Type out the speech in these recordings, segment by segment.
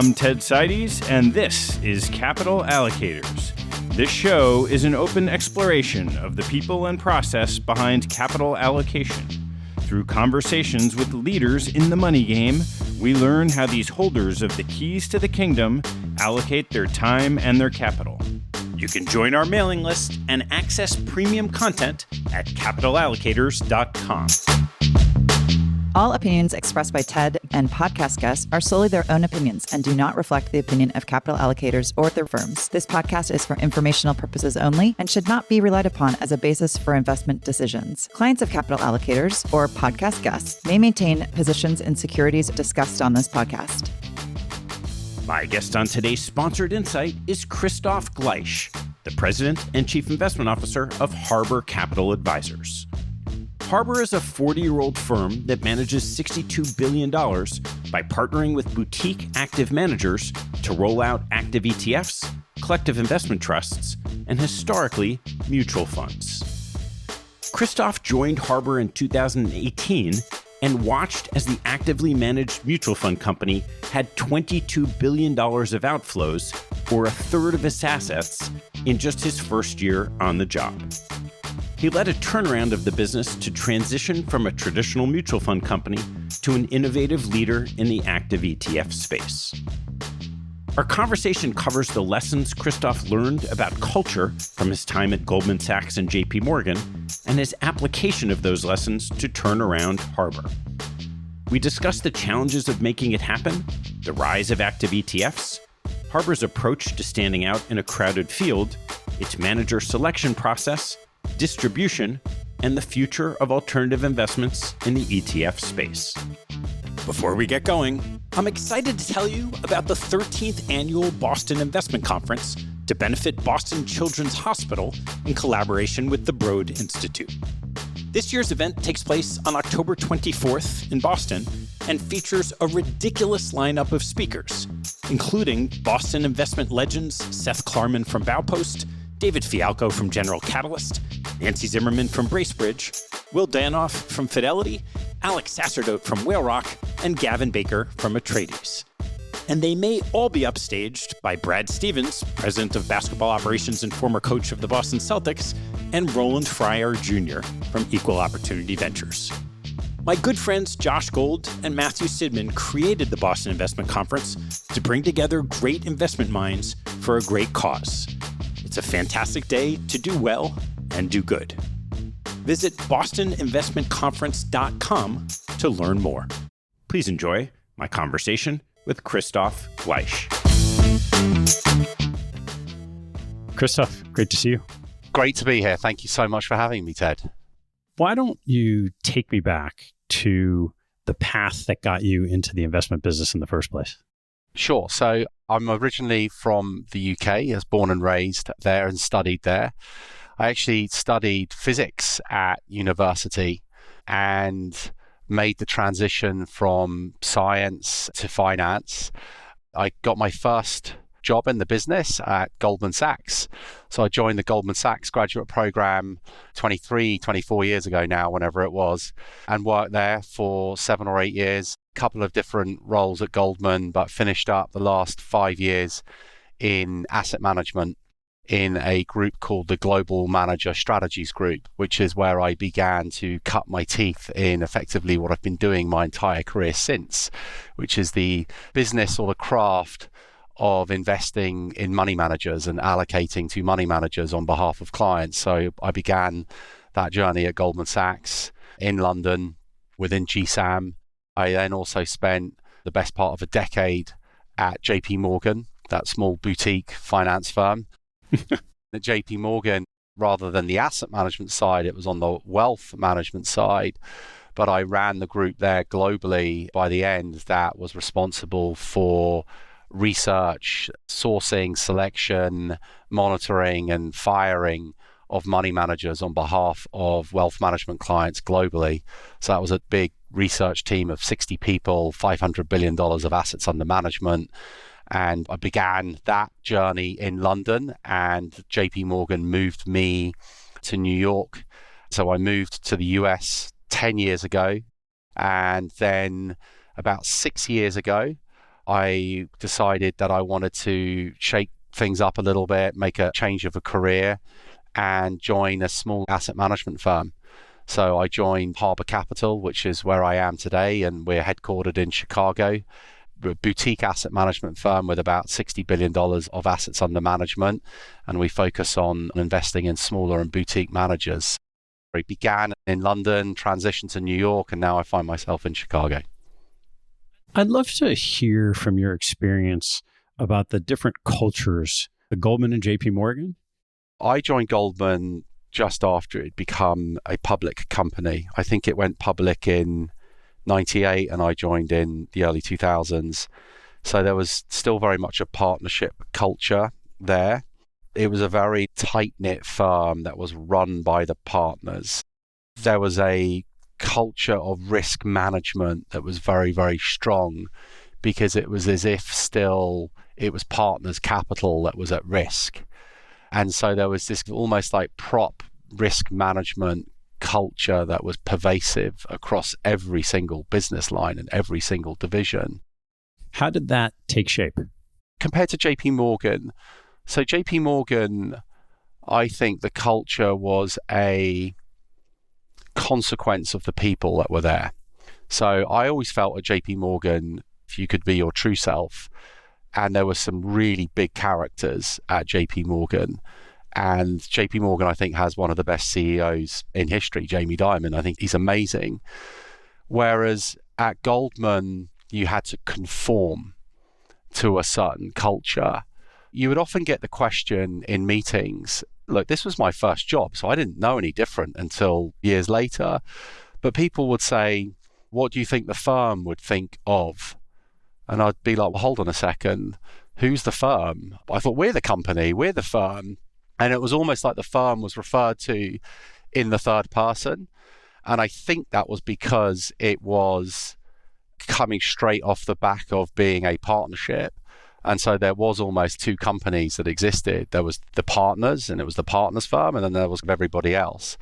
I'm Ted Seides, and this is Capital Allocators. This show is an open exploration of the people and process behind capital allocation. Through conversations with leaders in the money game, we learn how these holders of the keys to the kingdom allocate their time and their capital. You can join our mailing list and access premium content at capitalallocators.com. All opinions expressed by Ted and podcast guests are solely their own opinions and do not reflect the opinion of Capital Allocators or their firms. This podcast is for informational purposes only and should not be relied upon as a basis for investment decisions. Clients of Capital Allocators or podcast guests may maintain positions in securities discussed on this podcast. My guest on today's sponsored insight is Kristof Gleich, the President and Chief Investment Officer of Harbor Capital Advisors. Harbor is a 40-year-old firm that manages $62 billion by partnering with boutique active managers to roll out active ETFs, collective investment trusts, and historically, mutual funds. Kristof joined Harbor in 2018 and watched as the actively managed mutual fund company had $22 billion of outflows, or a third of its assets, in just his first year on the job. He led a turnaround of the business to transition from a traditional mutual fund company to an innovative leader in the active ETF space. Our conversation covers the lessons Kristof learned about culture from his time at Goldman Sachs and JP and his application of those lessons to turn around Harbor. We discuss the challenges of making it happen, the rise of active ETFs, Harbor's approach to standing out in a crowded field, its manager selection process, distribution, and the future of alternative investments in the ETF space. Before we get going, I'm excited to tell you about the 13th Annual Boston Investment Conference to benefit Boston Children's Hospital in collaboration with the Broad Institute. This year's event takes place on October 24th in Boston and features a ridiculous lineup of speakers, including Boston investment legends Seth Klarman from Baupost, David Fialco from General Catalyst, Nancy Zimmerman from Bracebridge, Will Danoff from Fidelity, Alex Sacerdote from Whale Rock, and Gavin Baker from Atreides. And they may all be upstaged by Brad Stevens, President of Basketball Operations and former coach of the Boston Celtics, and Roland Fryer Jr. from Equal Opportunity Ventures. My good friends Josh Gold and Matthew Sidman created the Boston Investment Conference to bring together great investment minds for a great cause. It's a fantastic day to do well and do good. Visit bostoninvestmentconference.com to learn more. Please enjoy my conversation with Kristof Gleich. Kristof, great to see you. Great to be here. Thank you so much for having me, Ted. Why don't you take me back to the path that got you into the investment business in the first place? Sure. So I'm originally from the UK. I was born and raised there and studied there. I actually studied physics at university and made the transition from science to finance. I got my first job in the business at Goldman Sachs. So I joined the Goldman Sachs graduate program 24 years ago now, whenever it was, and worked there for 7 or 8 years. Couple of different roles at Goldman, but finished up the last 5 years in asset management in a group called the Global Manager Strategies Group, which is where I began to cut my teeth in effectively what I've been doing my entire career since, which is the business or the craft of investing in money managers and allocating to money managers on behalf of clients. So I began that journey at Goldman Sachs in London within GSAM. I then also spent the best part of a decade at JP, that small boutique finance firm. At JP, rather than the asset management side, it was on the wealth management side. But I ran the group there globally by the end that was responsible for research, sourcing, selection, monitoring, and firing of money managers on behalf of wealth management clients globally. So that was a big research team of 60 people, $500 billion of assets under management. And I began that journey in London, and JP moved me to New York. So I moved to the US 10 years ago. And then about 6 years ago, I decided that I wanted to shake things up a little bit, make a change of a career, and join a small asset management firm. So I joined Harbor Capital, which is where I am today, and we're headquartered in Chicago. We're a boutique asset management firm with about $60 billion of assets under management, and we focus on investing in smaller and boutique managers. I began in London, transitioned to New York, and now I find myself in Chicago. I'd love to hear from your experience about the different cultures, the Goldman and JP Morgan. I joined Goldman just after it had become a public company. I think it went public in 98 and I joined in the early 2000s. So there was still very much a partnership culture there. It was a very tight-knit firm that was run by the partners. There was a culture of risk management that was very, very strong because it was as if still it was partners' capital that was at risk. And so there was this almost like prop risk management culture that was pervasive across every single business line and every single division. How did that take shape? Compared to JP Morgan, so JP Morgan, I think the culture was a consequence of the people that were there. So I always felt at JP Morgan, if you could be your true self, and there were some really big characters at JP Morgan. And JP Morgan, I think, has one of the best CEOs in history, Jamie Dimon. I think he's amazing. Whereas at Goldman, you had to conform to a certain culture. You would often get the question in meetings, look, this was my first job, so I didn't know any different until years later. But people would say, what do you think the firm would think of? And I'd be like, well, hold on a second. Who's the firm? I thought, we're the company, we're the firm. And it was almost like the firm was referred to in the third person. And I think that was because it was coming straight off the back of being a partnership. And so there was almost two companies that existed. There was the partners, and it was the partners firm, and then there was everybody else.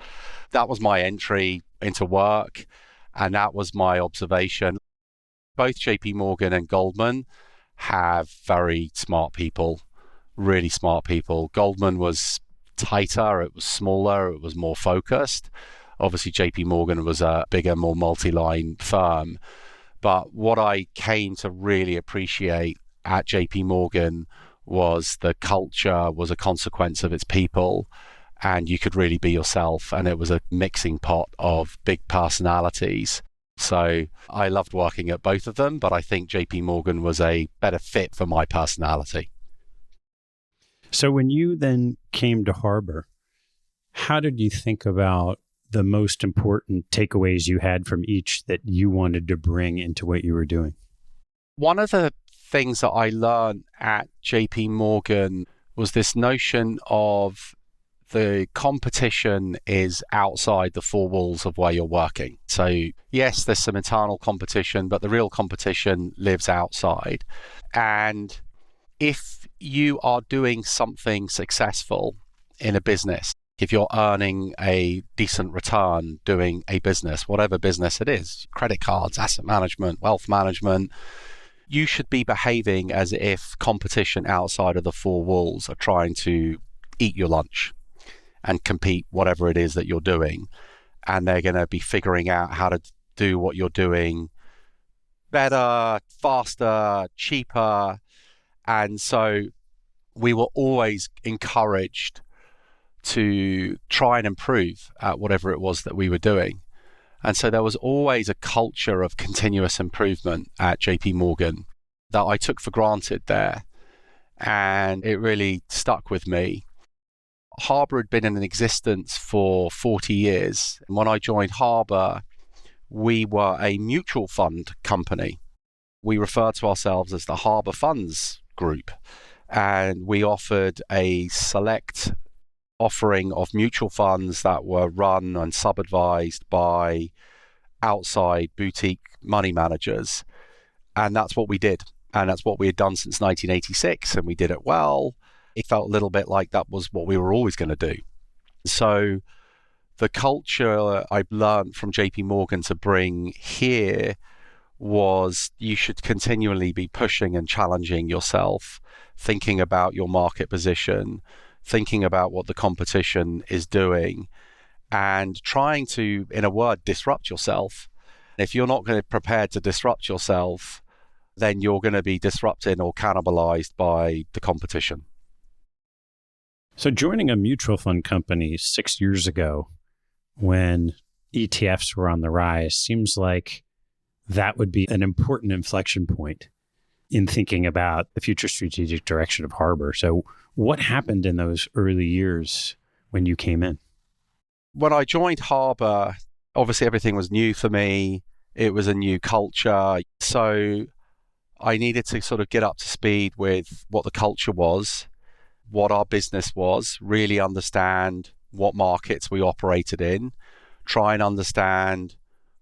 That was my entry into work, and that was my observation. Both JP Morgan and Goldman have very smart people, really smart people. Goldman was tighter, it was smaller, it was more focused. Obviously, JP Morgan was a bigger, more multi-line firm. But what I came to really appreciate at JP Morgan was the culture was a consequence of its people, and you could really be yourself, and it was a mixing pot of big personalities. So I loved working at both of them, but I think JP Morgan was a better fit for my personality. So when you then came to Harbor, how did you think about the most important takeaways you had from each that you wanted to bring into what you were doing? One of the things that I learned at JP Morgan was this notion of the competition is outside the four walls of where you're working. So yes, there's some internal competition, but the real competition lives outside. And if you are doing something successful in a business, if you're earning a decent return doing a business, whatever business it is, credit cards, asset management, wealth management, you should be behaving as if competition outside of the four walls are trying to eat your lunch and compete whatever it is that you're doing. And they're going to be figuring out how to do what you're doing better, faster, cheaper. And so we were always encouraged to try and improve at whatever it was that we were doing. And so there was always a culture of continuous improvement at JP Morgan that I took for granted there. And it really stuck with me. Harbor had been in existence for 40 years. And when I joined Harbor, we were a mutual fund company. We referred to ourselves as the Harbor Funds Group. And we offered a select offering of mutual funds that were run and sub-advised by outside boutique money managers. And that's what we did. And that's what we had done since 1986. And we did it well. It felt a little bit like that was what we were always going to do. So the culture I learned from JP Morgan to bring here was you should continually be pushing and challenging yourself, thinking about your market position, thinking about what the competition is doing, and trying to, in a word, disrupt yourself. If you're not going to prepared to disrupt yourself, then you're going to be disrupted or cannibalized by the competition. So joining a mutual fund company 6 years ago when ETFs were on the rise seems like that would be an important inflection point in thinking about the future strategic direction of Harbor. So what happened in those early years when you came in? When I joined Harbor, obviously everything was new for me. It was a new culture. So I needed to sort of get up to speed with what the culture was, what our business was, really understand what markets we operated in, try and understand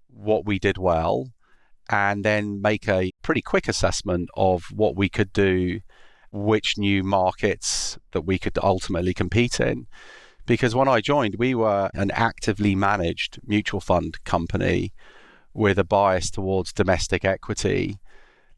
what we did well, and then make a pretty quick assessment of what we could do, which new markets that we could ultimately compete in. Because when I joined, we were an actively managed mutual fund company with a bias towards domestic equity.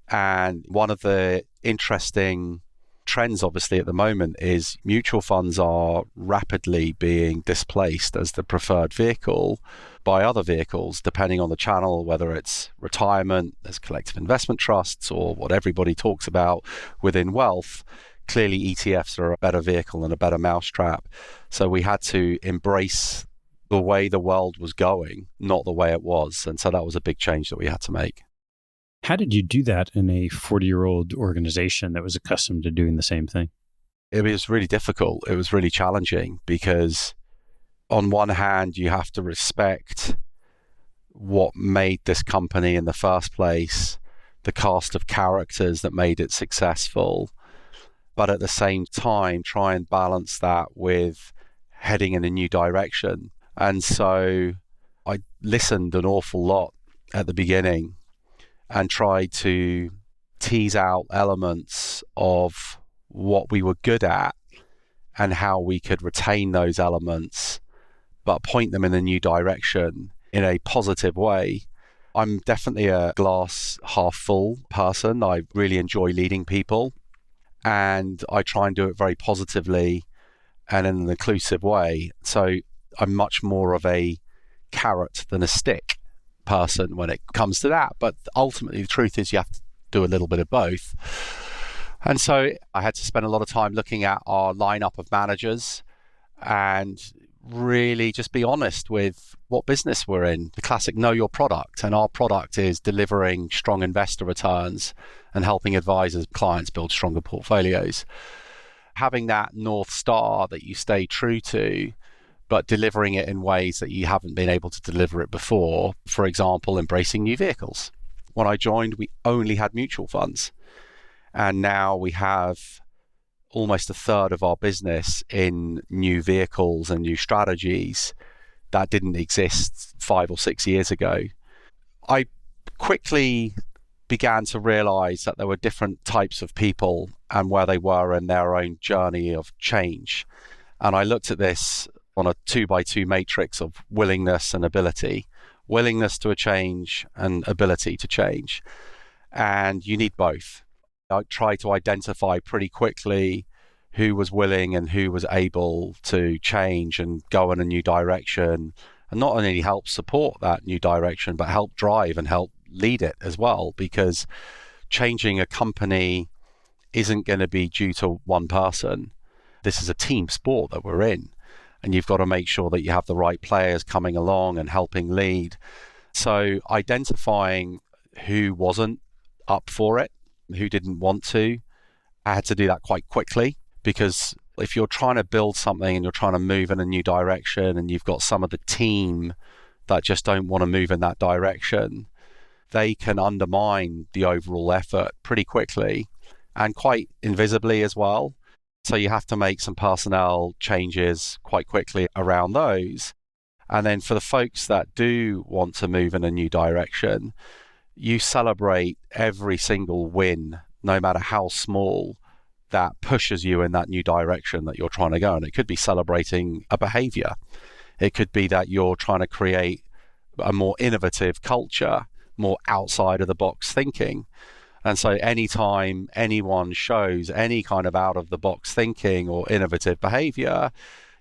And one of the interesting trends, obviously, at the moment is mutual funds are rapidly being displaced as the preferred vehicle by other vehicles, depending on the channel, whether it's retirement, there's collective investment trusts, or what everybody talks about within wealth. Clearly, ETFs are a better vehicle and a better mousetrap. So we had to embrace the way the world was going, not the way it was. And so that was a big change that we had to make. How did you do that in a 40-year-old organization that was accustomed to doing the same thing? It was really difficult. It was really challenging because on one hand, you have to respect what made this company in the first place, the cast of characters that made it successful, but at the same time, try and balance that with heading in a new direction. And so I listened an awful lot at the beginning and tried to tease out elements of what we were good at and how we could retain those elements, but point them in a new direction in a positive way. I'm definitely a glass half full person. I really enjoy leading people, and I try and do it very positively and in an inclusive way. So I'm much more of a carrot than a stick person when it comes to that. But ultimately, the truth is you have to do a little bit of both. And so I had to spend a lot of time looking at our lineup of managers and really just be honest with what business we're in. The classic know your product. And our product is delivering strong investor returns and helping advisors, clients build stronger portfolios. Having that North Star that you stay true to, but delivering it in ways that you haven't been able to deliver it before. For example, embracing new vehicles. When I joined, we only had mutual funds. And now we have almost a third of our business in new vehicles and new strategies that didn't exist 5 or 6 years ago. I quickly began to realize that there were different types of people and where they were in their own journey of change. And I looked at this on a 2x2 matrix of willingness and ability. Willingness to a change and ability to change. And you need both. I tried to identify pretty quickly who was willing and who was able to change and go in a new direction, and not only help support that new direction, but help drive and help lead it as well, because changing a company isn't going to be due to one person. This is a team sport that we're in, and you've got to make sure that you have the right players coming along and helping lead. So identifying who wasn't up for it, who didn't want to, I had to do that quite quickly, because if you're trying to build something and you're trying to move in a new direction and you've got some of the team that just don't want to move in that direction, they can undermine the overall effort pretty quickly and quite invisibly as well. So you have to make some personnel changes quite quickly around those. And then for the folks that do want to move in a new direction, you celebrate every single win, no matter how small, that pushes you in that new direction that you're trying to go. And it could be celebrating a behavior. It could be that you're trying to create a more innovative culture more outside of the box thinking. And so anytime anyone shows any kind of out of the box thinking or innovative behavior,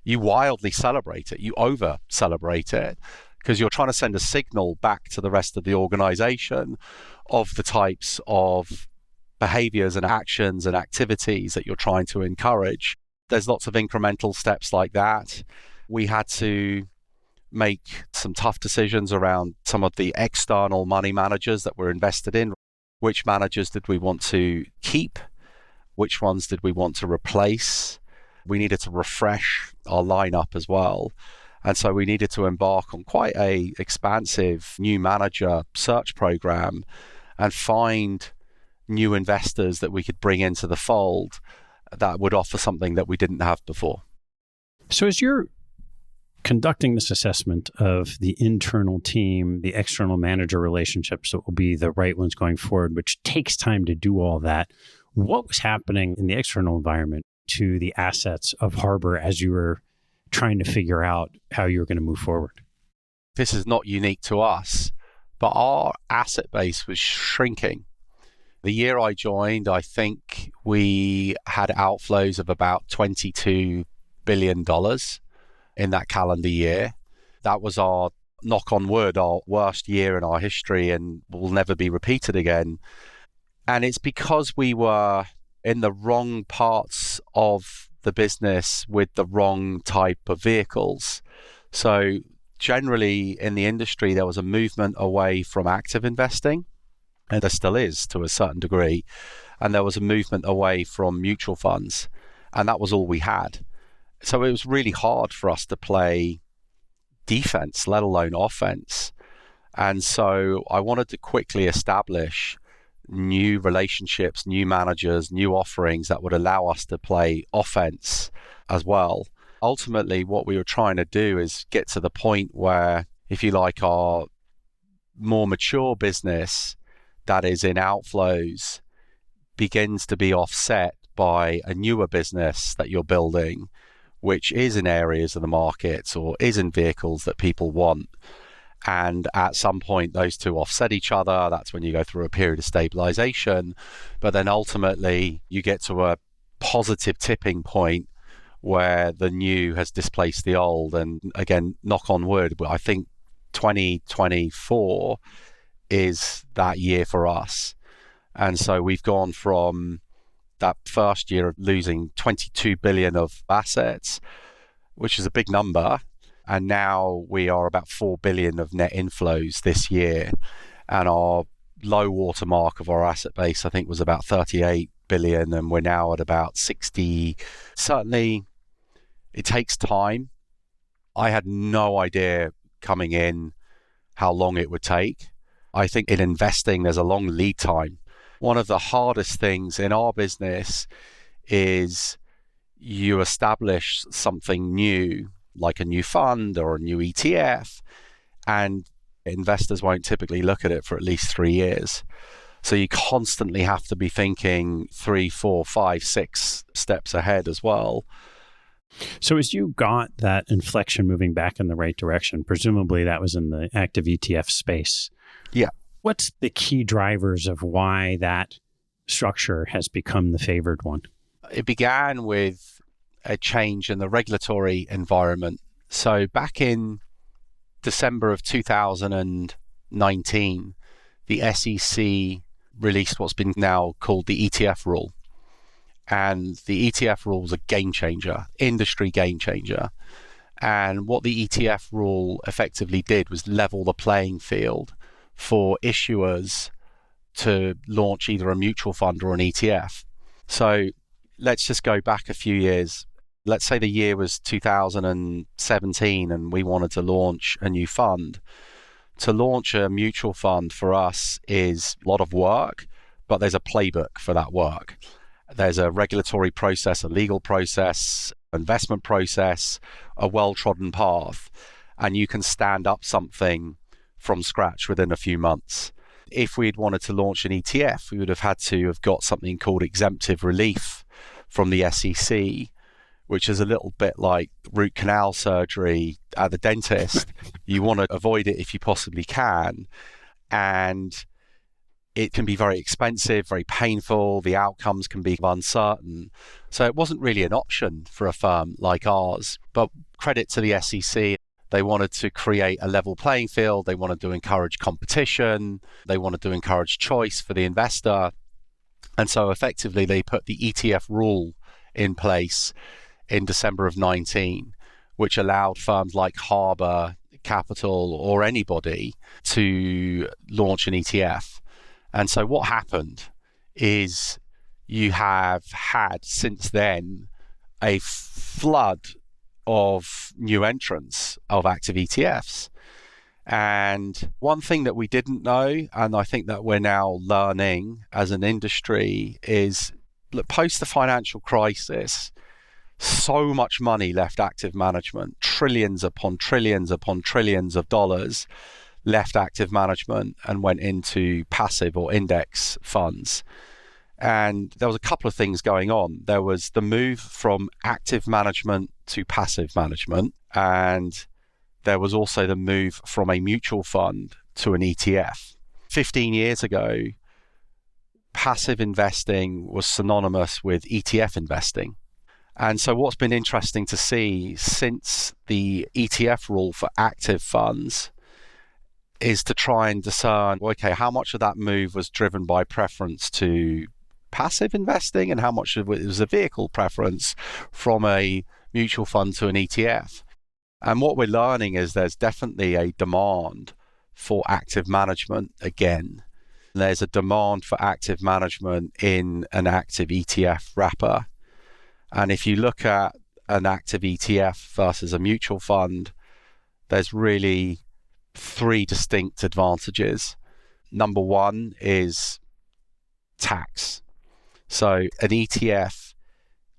you wildly celebrate it, you over celebrate it, because you're trying to send a signal back to the rest of the organization of the types of behaviors and actions and activities that you're trying to encourage. There's lots of incremental steps like that. We had to make some tough decisions around some of the external money managers that we're invested in. Which managers did we want to keep? Which ones did we want to replace? We needed to refresh our lineup as well. And so we needed to embark on quite a expansive new manager search program and find new investors that we could bring into the fold that would offer something that we didn't have before. So as you're conducting this assessment of the internal team, the external manager relationships that will be the right ones going forward, which takes time to do all that, what was happening in the external environment to the assets of Harbor as you were trying to figure out how you were going to move forward? This is not unique to us, but our asset base was shrinking. The year I joined, I think we had outflows of about $22 billion in that calendar year. That was our, knock on wood, our worst year in our history and will never be repeated again. And it's because we were in the wrong parts of the business with the wrong type of vehicles. So generally in the industry, there was a movement away from active investing, and there still is to a certain degree. And there was a movement away from mutual funds, and that was all we had. So it was really hard for us to play defense, let alone offense. And so I wanted to quickly establish new relationships, new managers, new offerings that would allow us to play offense as well. Ultimately, what we were trying to do is get to the point where, if you like, our more mature business that is in outflows begins to be offset by a newer business that you're building, which is in areas of the markets or is in vehicles that people want. And at some point, those two offset each other. That's when you go through a period of stabilization. But then ultimately, you get to a positive tipping point where the new has displaced the old. And again, knock on wood, I think 2024 is that year for us. And so we've gone from that first year of losing 22 billion of assets, which is a big number. And now we are about 4 billion of net inflows this year. And our low water mark of our asset base, I think, was about 38 billion. And we're now at about 60. Certainly, it takes time. I had no idea coming in how long it would take. I think in investing, there's a long lead time. One of the hardest things in our business is you establish something new, like a new fund or a new ETF, and investors won't typically look at it for at least 3 years. So you constantly have to be thinking 3, 4, 5, 6 steps ahead as well. So as you got that inflection moving back in the right direction, presumably that was in the active ETF space. Yeah. What's the key drivers of why that structure has become the favored one? It began with a change in the regulatory environment. So back in December of 2019, the SEC released what's been now called the ETF rule. And the ETF rule was a game changer, industry game changer. And what the ETF rule effectively did was level the playing field for issuers to launch either a mutual fund or an ETF. So let's just go back a few years. Let's say the year was 2017 and we wanted to launch a new fund. To launch a mutual fund for us is a lot of work, but there's a playbook for that work. There's a regulatory process, a legal process, investment process, a well-trodden path, and you can stand up something from scratch within a few months. If we'd wanted to launch an ETF, we would have had to have got something called exemptive relief from the SEC, which is a little bit like root canal surgery at the dentist. You want to avoid it if you possibly can. and it can be very expensive, very painful. The outcomes can be uncertain. So it wasn't really an option for a firm like ours. But credit to the SEC, they wanted to create a level playing field. They wanted to encourage competition. They wanted to encourage choice for the investor. And so effectively, they put the ETF rule in place in December of 19, which allowed firms like Harbor Capital or anybody to launch an ETF. And so what happened is you have had since then a flood of new entrants of active ETFs. And one thing that we didn't know, and I think that we're now learning as an industry, is look, post the financial crisis, so much money left active management, trillions upon trillions upon trillions of dollars left active management and went into passive or index funds. And there was a couple of things going on. There was the move from active management to passive management, and there was also the move from a mutual fund to an ETF. 15 years ago, passive investing was synonymous with ETF investing. And so what's been interesting to see since the ETF rule for active funds is to try and discern, okay, how much of that move was driven by preference to passive investing and how much of it was a vehicle preference from a mutual fund to an ETF. And what we're learning is there's definitely a demand for active management again. There's a demand for active management in an active ETF wrapper. And if you look at an active ETF versus a mutual fund, there's really three distinct advantages. Number one is tax. So an ETF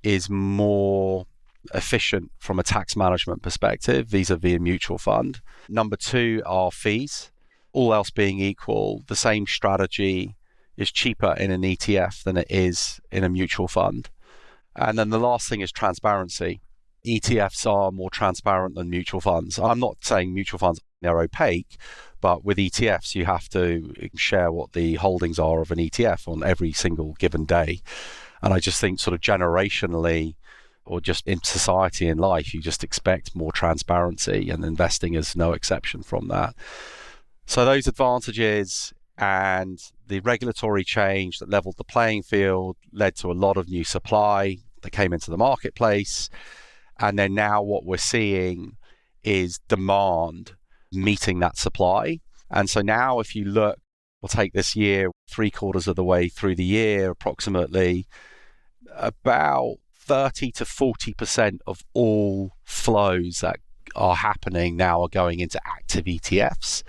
is more efficient from a tax management perspective vis-a-vis a mutual fund. Number two are fees. All else being equal, the same strategy is cheaper in an ETF than it is in a mutual fund. And then the last thing is transparency. ETFs are more transparent than mutual funds. I'm not saying mutual funds are opaque, but with ETFs, you have to share what the holdings are of an ETF on every single given day. And I just think sort of generationally, or just in society and life, you just expect more transparency, and investing is no exception from that. So those advantages and the regulatory change that leveled the playing field led to a lot of new supply that came into the marketplace. And then now what we're seeing is demand meeting that supply. And so now if you look, we'll take this year, 3/4 of the way through the year, approximately, about 30 to 40% of all flows that are happening now are going into active ETFs.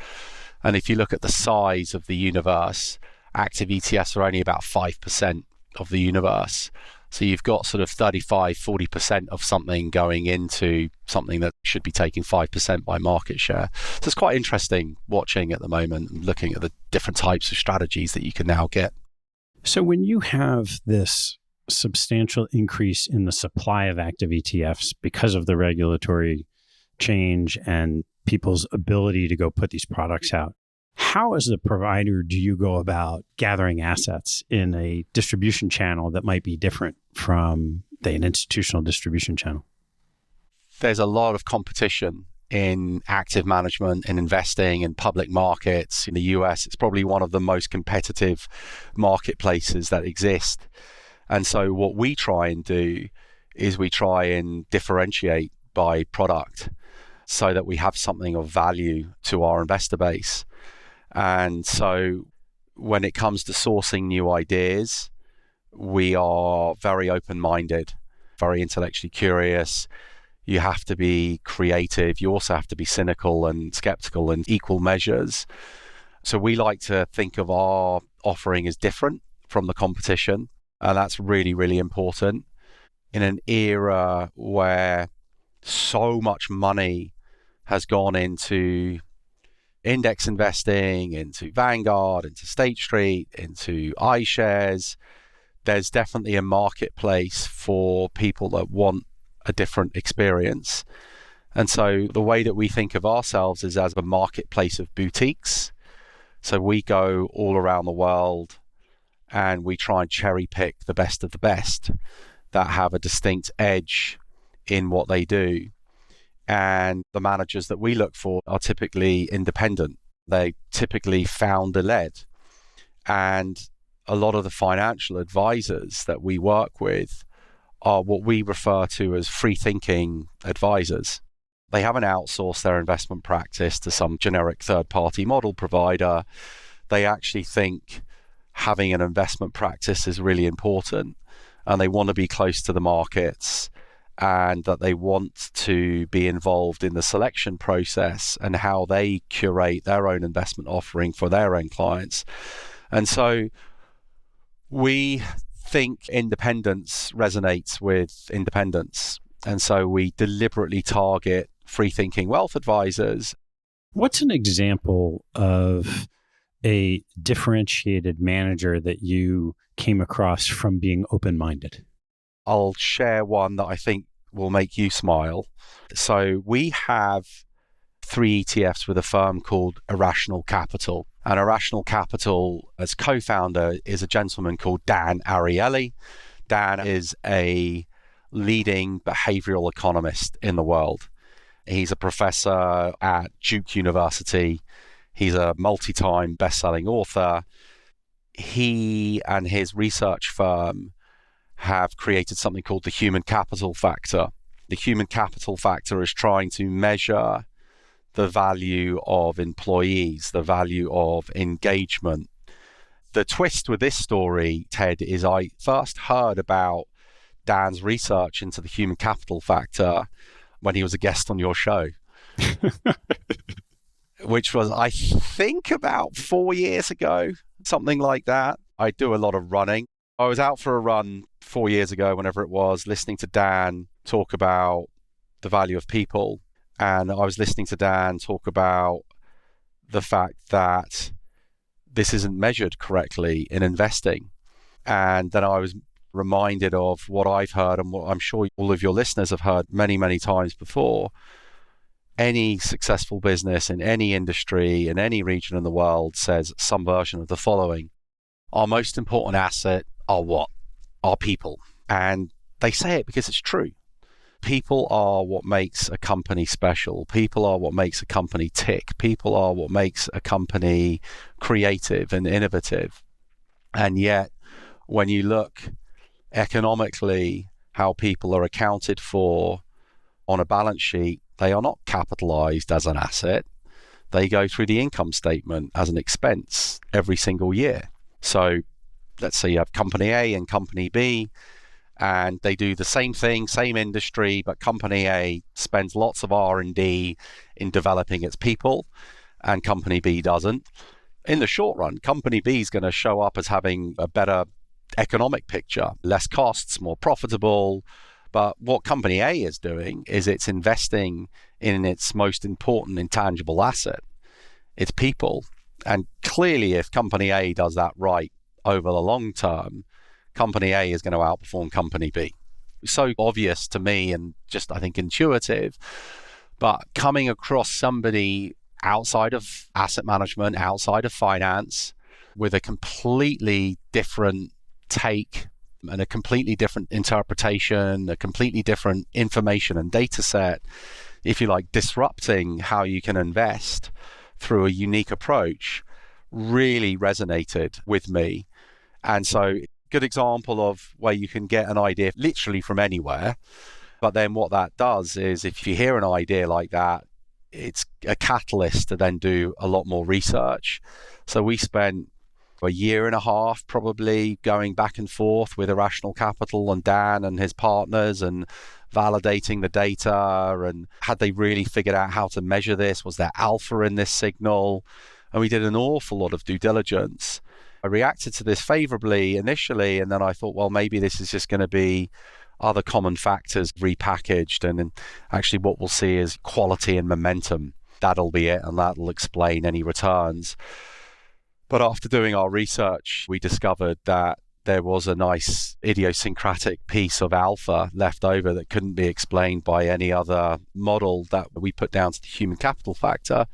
And if you look at the size of the universe, active ETFs are only about 5% of the universe. So you've got sort of 35, 40% of something going into something that should be taking 5% by market share. So it's quite interesting watching at the moment and looking at the different types of strategies that you can now get. So when you have this substantial increase in the supply of active ETFs because of the regulatory change and people's ability to go put these products out, how as a provider do you go about gathering assets in a distribution channel that might be different from, say, an institutional distribution channel? There's a lot of competition in active management, in investing, in public markets. In the US, it's probably one of the most competitive marketplaces that exist. And so what we try and do is we try and differentiate by product so that we have something of value to our investor base. And so when it comes to sourcing new ideas, we are very open-minded, very intellectually curious. You have to be creative. You also have to be cynical and skeptical in equal measures. So we like to think of our offering as different from the competition. And that's really, really important in an era where so much money has gone into index investing, into Vanguard, into State Street, into iShares. There's definitely a marketplace for people that want a different experience. And so the way that we think of ourselves is as a marketplace of boutiques. So we go all around the world and we try and cherry pick the best of the best that have a distinct edge in what they do. And the managers that we look for are typically independent. They typically founder-led. And a lot of the financial advisors that we work with are what we refer to as free-thinking advisors. They haven't outsourced their investment practice to some generic third-party model provider. They actually think having an investment practice is really important, and they want to be close to the markets, and that they want to be involved in the selection process and how they curate their own investment offering for their own clients. And so we think independence resonates with independence. And so we deliberately target free-thinking wealth advisors. What's an example of a differentiated manager that you came across from being open-minded? I'll share one that I think will make you smile. So we have 3 ETFs with a firm called Irrational Capital. And Irrational Capital, as co-founder, is a gentleman called Dan Ariely. Dan is a leading behavioral economist in the world. He's a professor at Duke University. He's a multi-time best-selling author. He and his research firm have created something called the human capital factor. The human capital factor is trying to measure the value of employees, the value of engagement. The twist with this story, Ted, is I first heard about Dan's research into the human capital factor when he was a guest on your show, which was, I think, about 4 years ago, something like that. I do a lot of running. I was out for a run 4 years ago, whenever it was, listening to Dan talk about the value of people. And I was listening to Dan talk about the fact that this isn't measured correctly in investing. And then I was reminded of what I've heard and what I'm sure all of your listeners have heard many, many times before. Any successful business in any industry, in any region in the world says some version of the following. Our most important asset are what? Our people. And they say it because it's true. People are what makes a company special. People are what makes a company tick. People are what makes a company creative and innovative. And yet, when you look economically how people are accounted for on a balance sheet, they are not capitalized as an asset. They go through the income statement as an expense every single year. So let's say you have company A and company B, and they do the same thing, same industry, but company A spends lots of R&D in developing its people, and company B doesn't. In the short run, company B is going to show up as having a better economic picture, less costs, more profitable. But what company A is doing is it's investing in its most important intangible asset, its people. And clearly, if company A does that right over the long term, company A is going to outperform company B. So obvious to me and just, I think, intuitive. But coming across somebody outside of asset management, outside of finance, with a completely different take and a completely different interpretation, a completely different information and data set, if you like, disrupting how you can invest through a unique approach, really resonated with me. And so, good example of where you can get an idea literally from anywhere. But then what that does is, if you hear an idea like that, it's a catalyst to then do a lot more research. So we spent a year and a half probably going back and forth with Irrational Capital and Dan and his partners and validating the data, and had they really figured out how to measure this? Was there alpha in this signal? And we did an awful lot of due diligence. I reacted to this favorably initially, and then I thought, well, maybe this is just going to be other common factors repackaged, and then actually what we'll see is quality and momentum. That'll be it, and that'll explain any returns. But after doing our research, we discovered that there was a nice idiosyncratic piece of alpha left over that couldn't be explained by any other model that we put down to the human capital factor.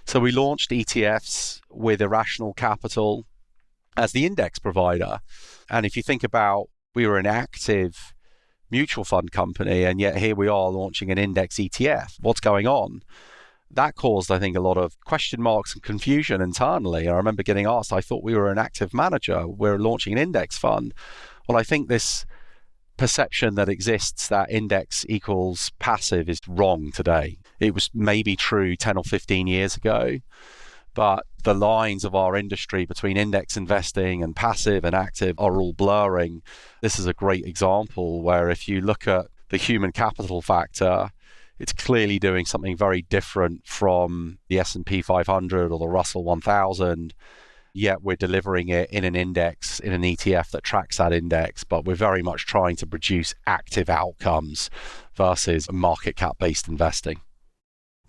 So we launched ETFs with Irrational Capital as the index provider. And if you think about, we were an active mutual fund company, and yet here we are launching an index ETF. What's going on? That caused, I think, a lot of question marks and confusion internally. I remember getting asked, I thought we were an active manager. We're launching an index fund. Well, I think this perception that exists that index equals passive is wrong today. It was maybe true 10 or 15 years ago, but the lines of our industry between index investing and passive and active are all blurring. This is a great example where if you look at the human capital factor, it's clearly doing something very different from the S&P 500 or the Russell 1000, yet we're delivering it in an index, in an ETF that tracks that index, but we're very much trying to produce active outcomes versus market cap-based investing.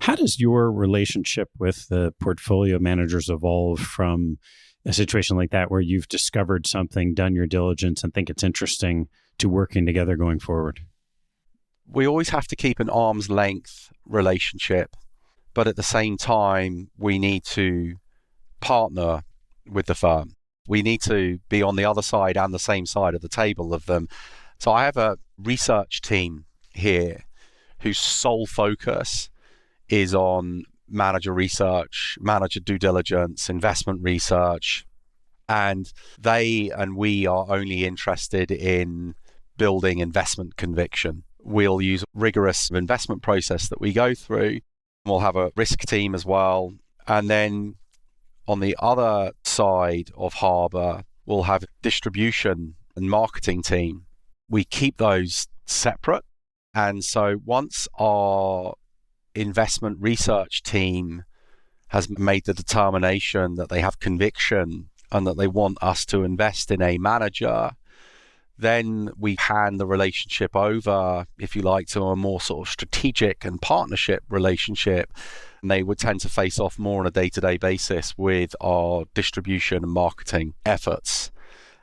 How does your relationship with the portfolio managers evolve from a situation like that where you've discovered something, done your diligence, and think it's interesting to working together going forward? We always have to keep an arm's length relationship, but at the same time, we need to partner with the firm. We need to be on the other side and the same side of the table of them. So I have a research team here whose sole focus is on manager research, manager due diligence, investment research, and they and we are only interested in building investment conviction. We'll use a rigorous investment process that we go through. We'll have a risk team as well. And then on the other side of Harbor, we'll have a distribution and marketing team. We keep those separate. And so once our investment research team has made the determination that they have conviction and that they want us to invest in a manager, then we hand the relationship over, if you like, to a more sort of strategic and partnership relationship. And they would tend to face off more on a day-to-day basis with our distribution and marketing efforts.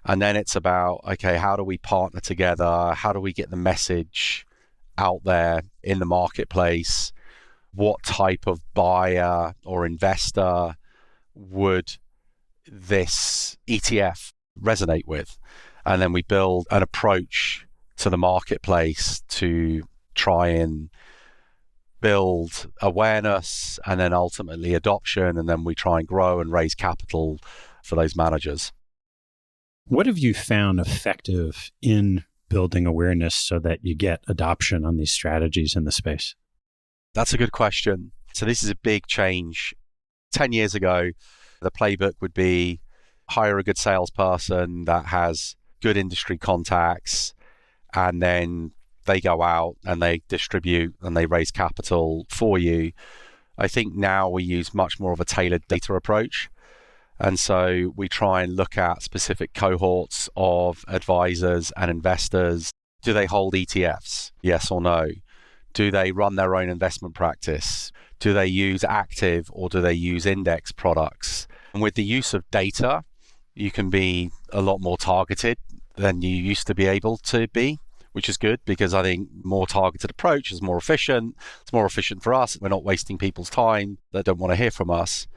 And then it's about, okay, how do we partner together? How do we get the message out there in the marketplace? What type of buyer or investor would this ETF resonate with? And then we build an approach to the marketplace to try and build awareness and then ultimately adoption. And then we try and grow and raise capital for those managers. What have you found effective in building awareness so that you get adoption on these strategies in the space? That's a good question. So this is a big change. 10 years ago, the playbook would be hire a good salesperson that has good industry contacts, and then they go out and they distribute and they raise capital for you. I think now we use much more of a tailored data approach. And so we try and look at specific cohorts of advisors and investors. Do they hold ETFs? Yes or no? Do they run their own investment practice? Do they use active or do they use index products? And with the use of data, you can be a lot more targeted than you used to be able to be, which is good because I think more targeted approach is more efficient. It's more efficient for us. We're not wasting people's time that don't want to hear from us.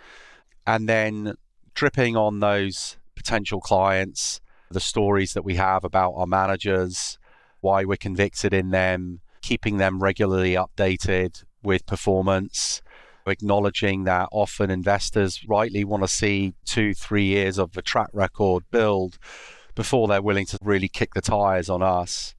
And then dripping on those potential clients, the stories that we have about our managers, why we're convicted in them, keeping them regularly updated with performance, acknowledging that often investors rightly want to see 2-3 years of the track record build before they're willing to really kick the tires on us,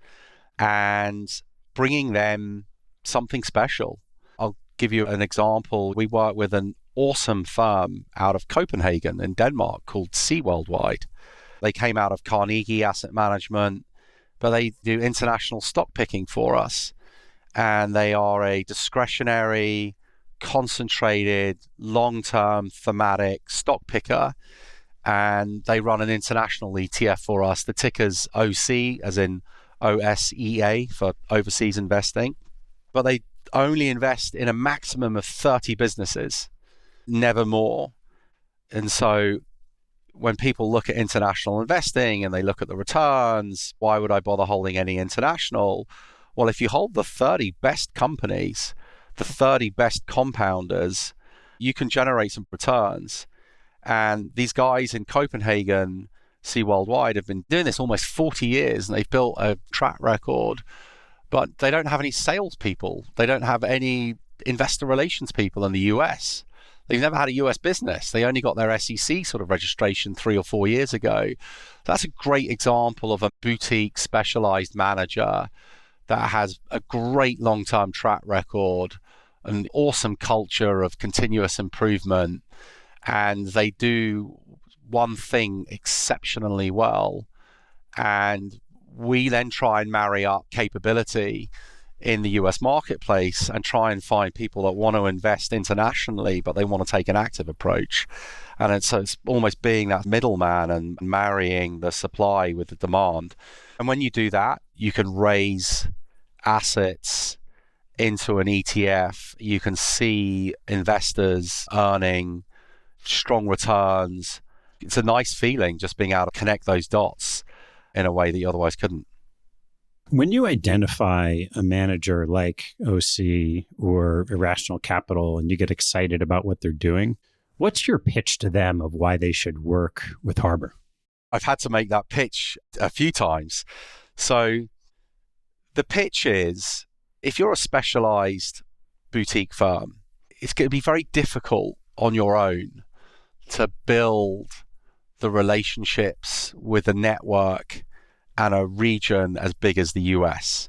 and bringing them something special. I'll give you an example. We work with an awesome firm out of Copenhagen in Denmark called Sea Worldwide. They came out of Carnegie Asset Management, but they do international stock picking for us. And they are a discretionary, concentrated, long-term thematic stock picker. And they run an international ETF for us. The ticker's OC, as in OSEA, for overseas investing. But they only invest in a maximum of 30 businesses, never more. And so when people look at international investing and they look at the returns, why would I bother holding any international? Well, if you hold the 30 best companies, the 30 best compounders, you can generate some returns. And these guys in Copenhagen, Sea Worldwide, have been doing this almost 40 years, and they've built a track record, but they don't have any salespeople. They don't have any investor relations people in the US. They've never had a US business. They only got their SEC sort of registration 3 or 4 years ago. That's a great example of a boutique specialized manager that has a great long-term track record, an awesome culture of continuous improvement, and they do one thing exceptionally well. And we then try and marry up capability in the US marketplace and try and find people that want to invest internationally, but they want to take an active approach. And it's almost being that middleman and marrying the supply with the demand. And when you do that, you can raise assets into an ETF. You can see investors earning strong returns. It's a nice feeling just being able to connect those dots in a way that you otherwise couldn't. When you identify a manager like OC or Irrational Capital and you get excited about what they're doing, what's your pitch to them of why they should work with Harbor? I've had to make that pitch a few times. So the pitch is, if you're a specialized boutique firm, it's going to be very difficult on your own to build the relationships with a network and a region as big as the US.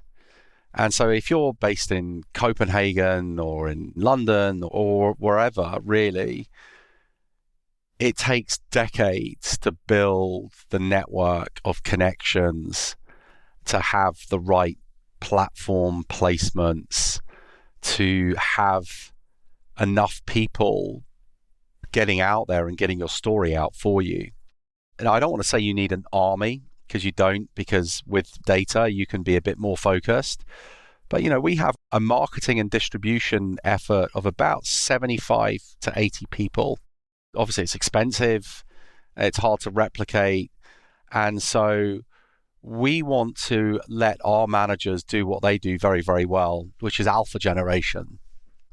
And so if you're based in Copenhagen or in London or wherever, really, it takes decades to build the network of connections, to have the right platform placements, to have enough people getting out there and getting your story out for you. And I don't want to say you need an army, because you don't, because with data, you can be a bit more focused. But, we have a marketing and distribution effort of about 75 to 80 people. Obviously, it's expensive. It's hard to replicate. And so we want to let our managers do what they do very, very well, which is alpha generation.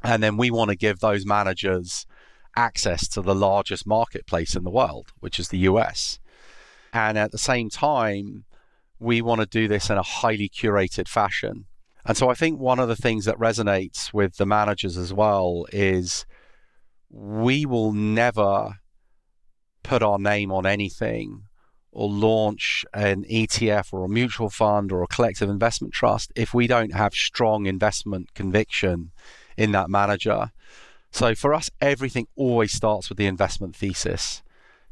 And then we want to give those managers access to the largest marketplace in the world, which is the US. And at the same time, we want to do this in a highly curated fashion. And so I think one of the things that resonates with the managers as well is we will never put our name on anything or launch an ETF or a mutual fund or a collective investment trust if we don't have strong investment conviction in that manager. So for us, everything always starts with the investment thesis.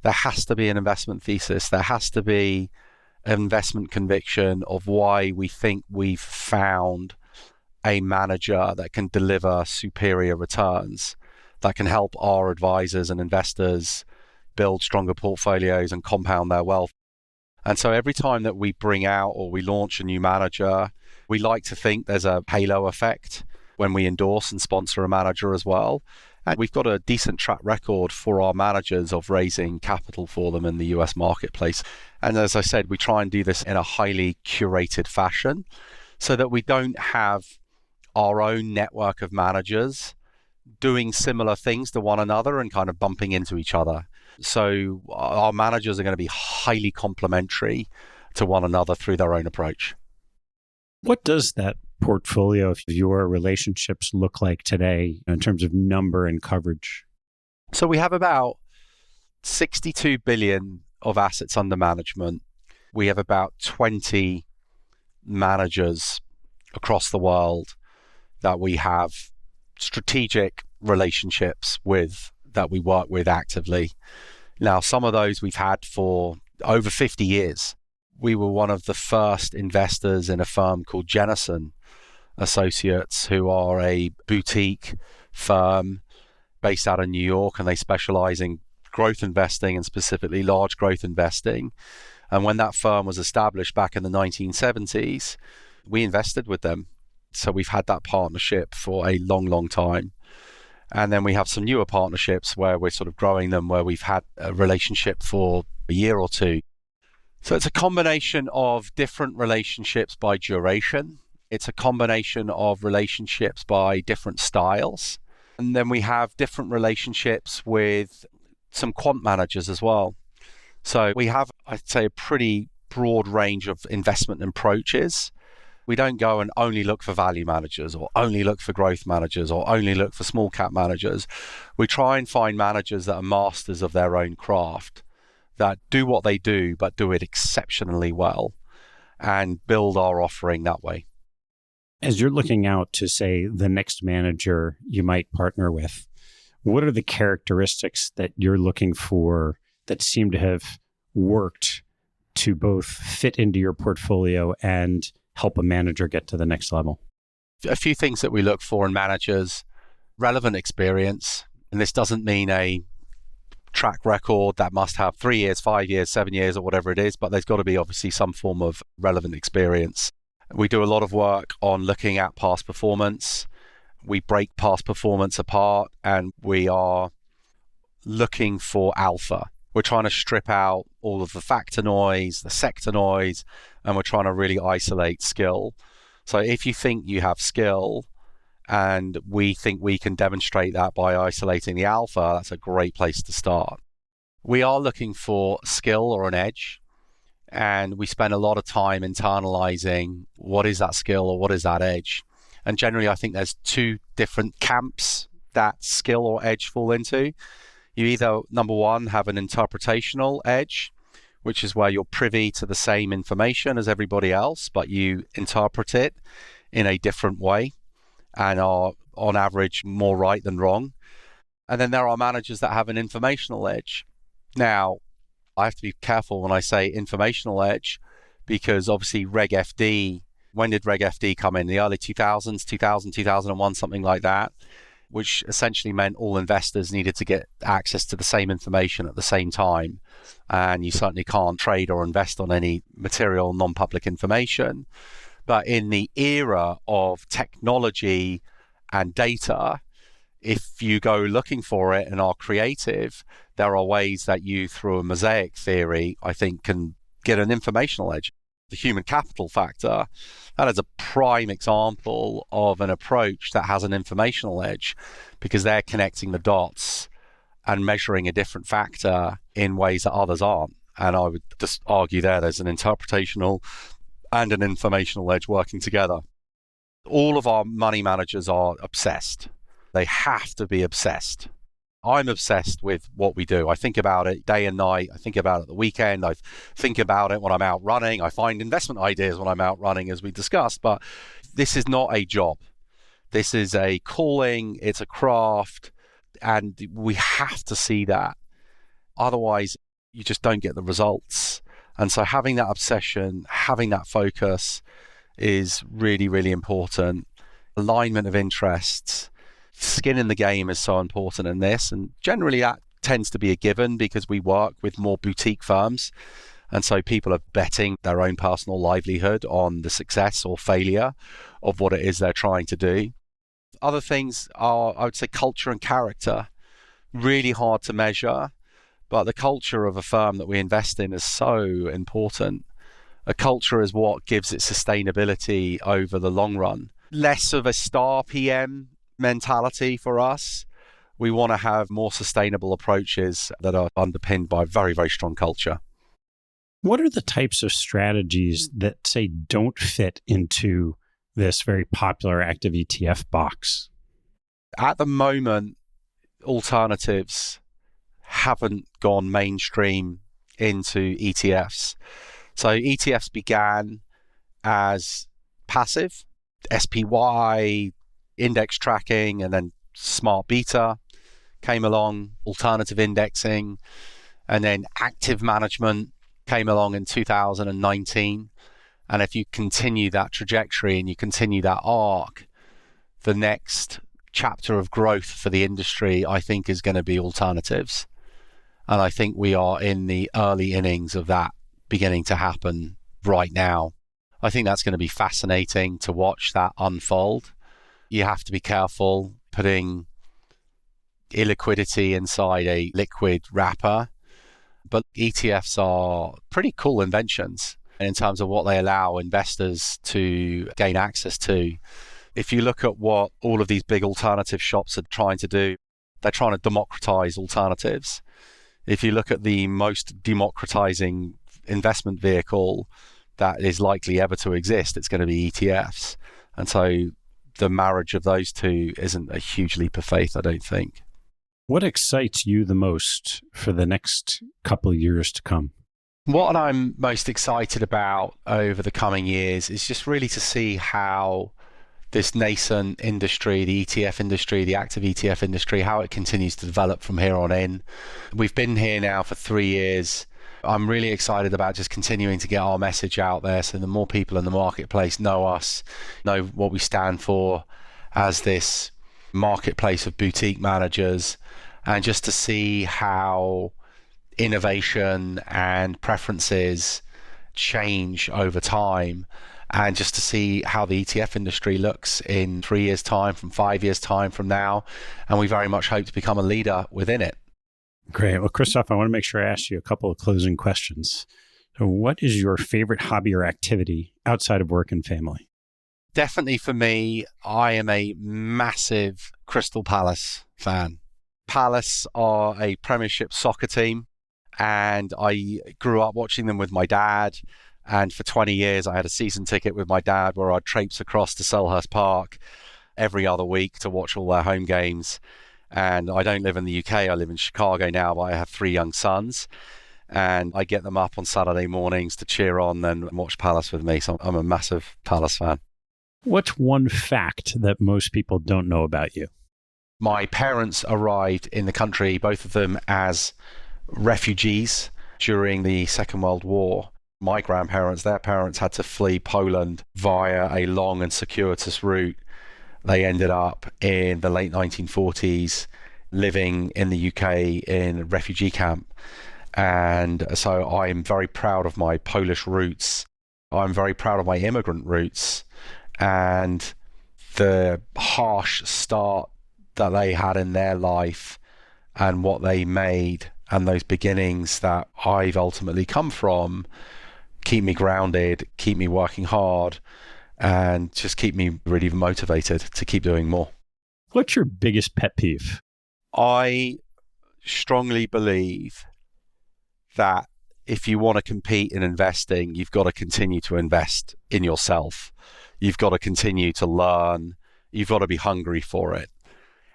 There has to be an investment thesis. There has to be an investment conviction of why we think we've found a manager that can deliver superior returns, that can help our advisors and investors build stronger portfolios and compound their wealth. And so every time that we bring out or we launch a new manager, we like to think there's a halo effect when we endorse and sponsor a manager as well. And we've got a decent track record for our managers of raising capital for them in the US marketplace. And as I said, we try and do this in a highly curated fashion so that we don't have our own network of managers doing similar things to one another and kind of bumping into each other. So our managers are going to be highly complementary to one another through their own approach. What does that portfolio of your relationships look like today in terms of number and coverage? So we have about 62 billion of assets under management. We have about 20 managers across the world that we have strategic relationships with, that we work with actively. Now, some of those we've had for over 50 years. We were one of the first investors in a firm called Jennison Associates, who are a boutique firm based out of New York, and they specialize in growth investing and specifically large growth investing. And when that firm was established back in the 1970s, we invested with them. So we've had that partnership for a long, long time. And then we have some newer partnerships where we're sort of growing them, where we've had a relationship for a year or two. So it's a combination of different relationships by duration. It's a combination of relationships by different styles. And then we have different relationships with some quant managers as well. So we have, I'd say, a pretty broad range of investment approaches. We don't go and only look for value managers or only look for growth managers or only look for small cap managers. We try and find managers that are masters of their own craft, that do what they do, but do it exceptionally well, and build our offering that way. As you're looking out to, say, the next manager you might partner with, what are the characteristics that you're looking for that seem to have worked to both fit into your portfolio and help a manager get to the next level? A few things that we look for in managers: relevant experience. And this doesn't mean a track record that must have 3 years, 5 years, 7 years, or whatever it is, but there's got to be obviously some form of relevant experience. We do a lot of work on looking at past performance. We break past performance apart, and we are looking for alpha. We're trying to strip out all of the factor noise, the sector noise, and we're trying to really isolate skill. So if you think you have skill and we think we can demonstrate that by isolating the alpha, that's a great place to start. We are looking for skill or an edge, and we spend a lot of time internalizing what is that skill or what is that edge. And generally, I think there's two different camps that skill or edge fall into. You either, number one, have an interpretational edge, which is where you're privy to the same information as everybody else, but you interpret it in a different way and are, on average, more right than wrong. And then there are managers that have an informational edge. Now, I have to be careful when I say informational edge, because obviously Reg FD, when did Reg FD come in? The early 2000s, 2000, 2001, something like that, which essentially meant all investors needed to get access to the same information at the same time. And you certainly can't trade or invest on any material non-public information. But in the era of technology and data, if you go looking for it and are creative, there are ways that you, through a mosaic theory, I think, can get an informational edge. The human capital factor, that is a prime example of an approach that has an informational edge, because they're connecting the dots and measuring a different factor in ways that others aren't. And I would just argue there's an interpretational and an informational edge working together. All of our money managers are obsessed. They have to be obsessed. I'm obsessed with what we do. I think about it day and night. I think about it the weekend. I think about it when I'm out running. I find investment ideas when I'm out running, as we discussed. But this is not a job. This is a calling. It's a craft. And we have to see that. Otherwise, you just don't get the results. And so having that obsession, having that focus is really, really important. Alignment of interests. Skin in the game is so important in this, and generally that tends to be a given because we work with more boutique firms, and so people are betting their own personal livelihood on the success or failure of what it is they're trying to do. Other things are, I would say, culture and character. Really hard to measure, but the culture of a firm that we invest in is so important. A culture is what gives it sustainability over the long run. Less of a star PM mentality for us. We want to have more sustainable approaches that are underpinned by very, very strong culture. What are the types of strategies that, say, don't fit into this very popular active ETF box? At the moment, alternatives haven't gone mainstream into ETFs. So ETFs began as passive, SPY, index tracking, and then smart beta came along, alternative indexing, and then active management came along in 2019. And if you continue that trajectory and you continue that arc, the next chapter of growth for the industry, I think, is going to be alternatives. And I think we are in the early innings of that beginning to happen right now. I think that's going to be fascinating to watch that unfold. You have to be careful putting illiquidity inside a liquid wrapper. But ETFs are pretty cool inventions in terms of what they allow investors to gain access to. If you look at what all of these big alternative shops are trying to do, they're trying to democratize alternatives. If you look at the most democratizing investment vehicle that is likely ever to exist, it's going to be ETFs. And so the marriage of those two isn't a huge leap of faith, I don't think. What excites you the most for the next couple of years to come? What I'm most excited about over the coming years is just really to see how this nascent industry, the ETF industry, the active ETF industry, how it continues to develop from here on in. We've been here now for 3 years. I'm really excited about just continuing to get our message out there so the more people in the marketplace know us, know what we stand for as this marketplace of boutique managers, and just to see how innovation and preferences change over time, and just to see how the ETF industry looks in 3 years' time, from 5 years' time from now. And we very much hope to become a leader within it. Great. Well, Kristof, I want to make sure I ask you a couple of closing questions. So what is your favorite hobby or activity outside of work and family? Definitely for me, I am a massive Crystal Palace fan. Palace are a Premiership soccer team, and I grew up watching them with my dad. And for 20 years, I had a season ticket with my dad where I'd traipse across to Selhurst Park every other week to watch all their home games. And I don't live in the UK, I live in Chicago now, but I have 3 young sons. And I get them up on Saturday mornings to cheer on and watch Palace with me. So I'm a massive Palace fan. What's one fact that most people don't know about you? My parents arrived in the country, both of them as refugees during the Second World War. My grandparents, their parents had to flee Poland via a long and circuitous route. They ended up in the late 1940s living in the UK in a refugee camp. And so I'm very proud of my Polish roots. I'm very proud of my immigrant roots and the harsh start that they had in their life and what they made, and those beginnings that I've ultimately come from keep me grounded, keep me working hard, and just keep me really motivated to keep doing more. What's your biggest pet peeve? I strongly believe that if you want to compete in investing, you've got to continue to invest in yourself. You've got to continue to learn. You've got to be hungry for it.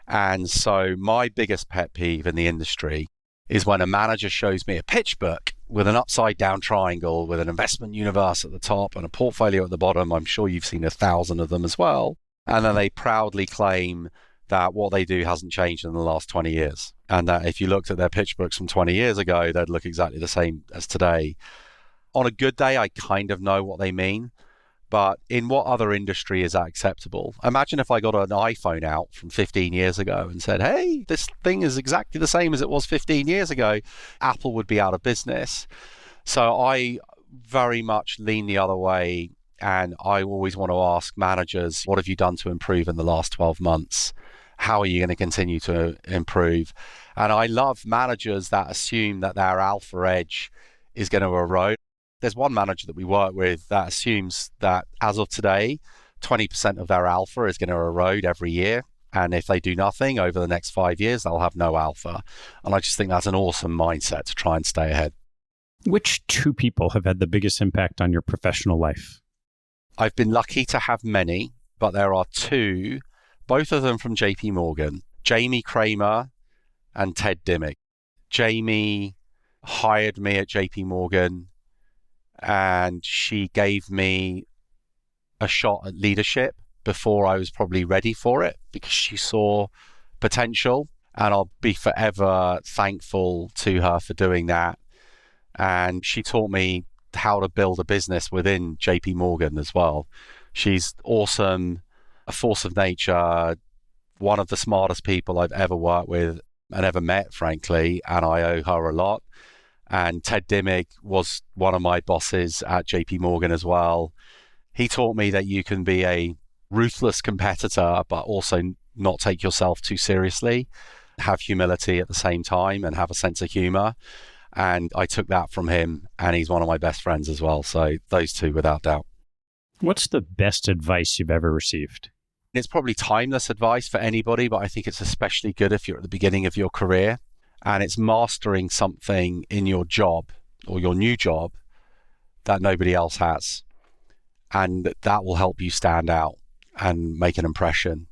And so my biggest pet peeve in the industry is when a manager shows me a pitch book with an upside down triangle with an investment universe at the top and a portfolio at the bottom. I'm sure you've seen 1,000 of them as well. And then they proudly claim that what they do hasn't changed in the last 20 years. And that if you looked at their pitch books from 20 years ago, they'd look exactly the same as today. On a good day, I kind of know what they mean. But in what other industry is that acceptable? Imagine if I got an iPhone out from 15 years ago and said, hey, this thing is exactly the same as it was 15 years ago. Apple would be out of business. So I very much lean the other way. And I always want to ask managers, what have you done to improve in the last 12 months? How are you going to continue to improve? And I love managers that assume that their alpha edge is going to erode. There's one manager that we work with that assumes that as of today, 20% of their alpha is going to erode every year. And if they do nothing over the next 5 years, they'll have no alpha. And I just think that's an awesome mindset to try and stay ahead. Which 2 people have had the biggest impact on your professional life? I've been lucky to have many, but there are 2, both of them from JP Morgan, Jamie Kramer and Ted Dimmick. Jamie hired me at JP Morgan, and she gave me a shot at leadership before I was probably ready for it because she saw potential, and I'll be forever thankful to her for doing that. And she taught me how to build a business within JP Morgan as well. She's awesome, a force of nature, one of the smartest people I've ever worked with and ever met, frankly, and I owe her a lot. And Ted Dimmick was one of my bosses at JP Morgan as well. He taught me that you can be a ruthless competitor, but also not take yourself too seriously, have humility at the same time, and have a sense of humor. And I took that from him, and he's one of my best friends as well. So those 2, without doubt. What's the best advice you've ever received? It's probably timeless advice for anybody, but I think it's especially good if you're at the beginning of your career, and it's mastering something in your job or your new job that nobody else has. And that will help you stand out and make an impression.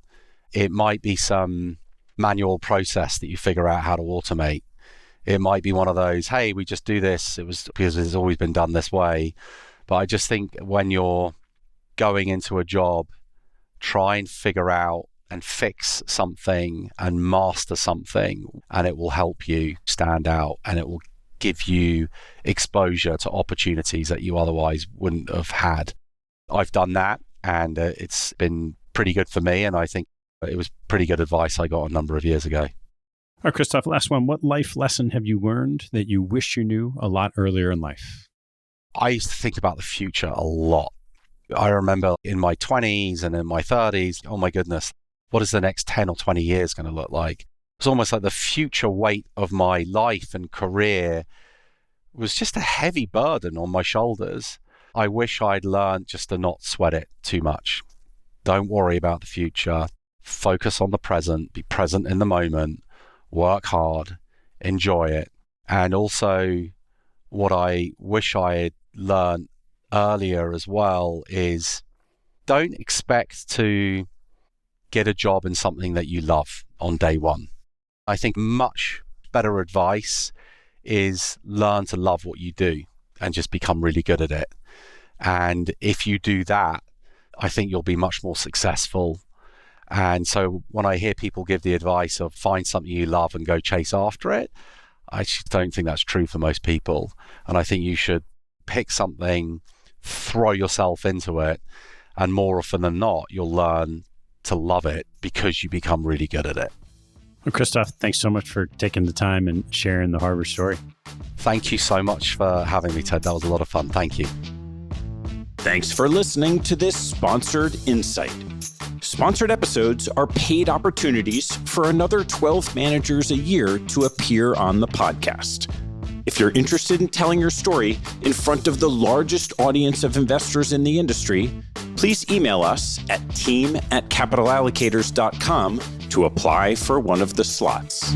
It might be some manual process that you figure out how to automate. It might be one of those, hey, we just do this. It was because it's always been done this way. But I just think when you're going into a job, try and figure out and fix something and master something, and it will help you stand out, and it will give you exposure to opportunities that you otherwise wouldn't have had. I've done that, and it's been pretty good for me, and I think it was pretty good advice I got a number of years ago. All right, Kristof, last one. What life lesson have you learned that you wish you knew a lot earlier in life? I used to think about the future a lot. I remember in my 20s and in my 30s, oh my goodness, what is the next 10 or 20 years going to look like? It's almost like the future weight of my life and career was just a heavy burden on my shoulders. I wish I'd learned just to not sweat it too much. Don't worry about the future. Focus on the present. Be present in the moment. Work hard. Enjoy it. And also, what I wish I had learned earlier as well is don't expect to get a job in something that you love on day one. I think much better advice is learn to love what you do and just become really good at it. And if you do that, I think you'll be much more successful. And so when I hear people give the advice of find something you love and go chase after it, I just don't think that's true for most people. And I think you should pick something, throw yourself into it, and more often than not, you'll learn to love it because you become really good at it. Well, Kristof, thanks so much for taking the time and sharing the Harbor story. Thank you so much for having me, Ted. That was a lot of fun. Thank you. Thanks for listening to this Sponsored Insight. Sponsored episodes are paid opportunities for another 12 managers a year to appear on the podcast. If you're interested in telling your story in front of the largest audience of investors in the industry, please email us at team@capitalallocators.com to apply for one of the slots.